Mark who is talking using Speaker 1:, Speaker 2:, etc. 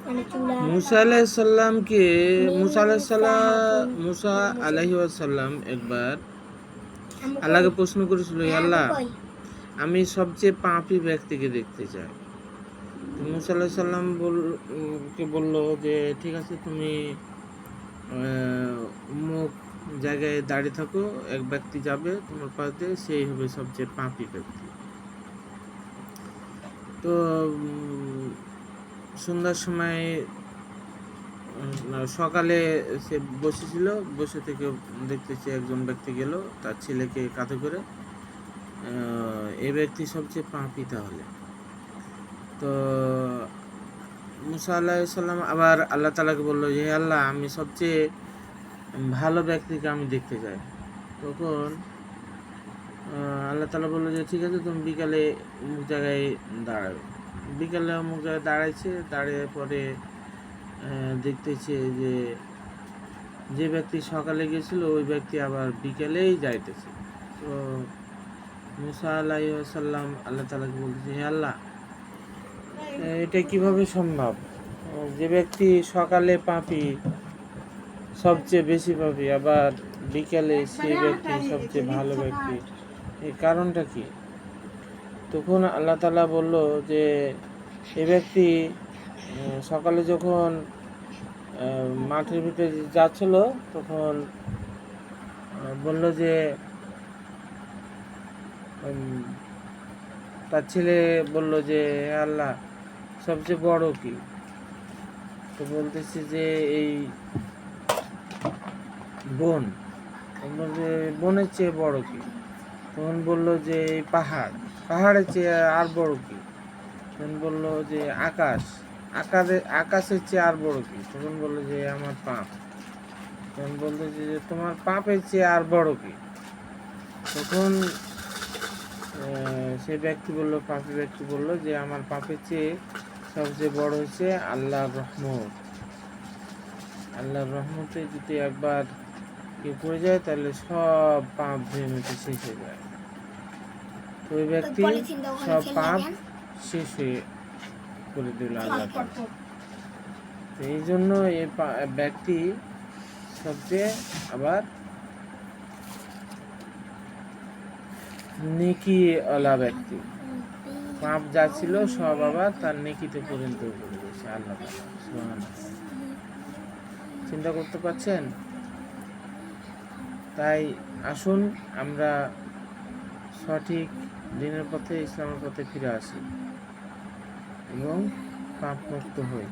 Speaker 1: मूसा আলাইহিস সালাম একবার আল্লাহকে প্রশ্ন করেছিল, হে আল্লাহ, আমি সবচেয়ে পাপী ব্যক্তিকে দেখতে চাই। মুসা আলাইহিস সালাম কে বলল যে ঠিক আছে, তুমি অমুক জায়গায় দাঁড়িয়ে থাকো, এক ব্যক্তি যাবে তোমার পাশ দিয়ে, সেই হবে সবচেয়ে পাপী ব্যক্তি। তো সন্ধ্যার সময় সকালে সে বসেছিল, বসে থেকে দেখতেছে একজন ব্যক্তি গেল তার ছেলেকে কাঁধে করে। এই ব্যক্তি সবচেয়ে পাপী তাহলে। তো মুসা আলাইহিস সালাম আবার আল্লাহ তাআলাকে বলল যে হে আল্লাহ, আমি সবচেয়ে ভালো ব্যক্তিকে আমি দেখতে চাই। তখন আল্লাহ তাআলা বললো যে ঠিক আছে, তুমি বিকালে অমুক জায়গায় দাঁড়াবে। বিকালে অমুক জায়গায় দাঁড়াইছে, দাঁড়িয়ে পরে দেখতেছে যে ব্যক্তি সকালে গেছিল ওই ব্যক্তি আবার বিকেলেই যাইতেছে। তো মুসা আলাইহিস সালাম আল্লাহ তাআলাকে বলতেছে, হে আল্লাহ, এটা কিভাবে সম্ভব? যে ব্যক্তি সকালে পাপী, সবচেয়ে বেশি পাপী, আবার বিকালে সেই ব্যক্তি সবচেয়ে ভালো ব্যক্তি, এই কারণটা কি? তখন আল্লাহ তাআলা বলল যে এই ব্যক্তি সকালে যখন মাঠের ভিতরে যাচ্ছিল তখন বলল যে তার ছেলে বলল যে হে আল্লাহ, সবচেয়ে বড় কি? তো বলতেছে যে এই বন। যে বনের চেয়ে বড় কি? তখন বলল যে এই পাহাড়ের চেয়ে আর বড় কি? তখন বলল যে আকাশের চেয়ে আর বড় কি? তখন বলল যে আমার পাপ। তখন বললো যে তোমার পাপের চেয়ে আর বড় কি? তখন সে পাপী ব্যক্তি বলল যে আমার পাপের চেয়ে সবচেয়ে বড় হচ্ছে আল্লাহর রহমত। আল্লাহর রহমতে যদি একবার কেউ পড়ে যায় তাহলে সব পাপ ধুয়ে মুছে শেষ হয়ে যায়। তো ওই ব্যক্তি সব পাপ শেষ হয়ে করে দিল আল্লাহ। তো এই জন্য এই ব্যক্তি সবচেয়ে আবার নেকিওয়ালা ব্যক্তি। পাপ যা ছিল সব আবার তার নেকিতে পরিণত করে দিয়েছে আল্লাহ তাআলা। সুবহানাল্লাহ। চিন্তা করতে পারছেন? তাই আসুন আমরা সঠিক দিনের পথে, ইসলামের পথে ফিরে আসি এবং পাপ মুক্ত হই।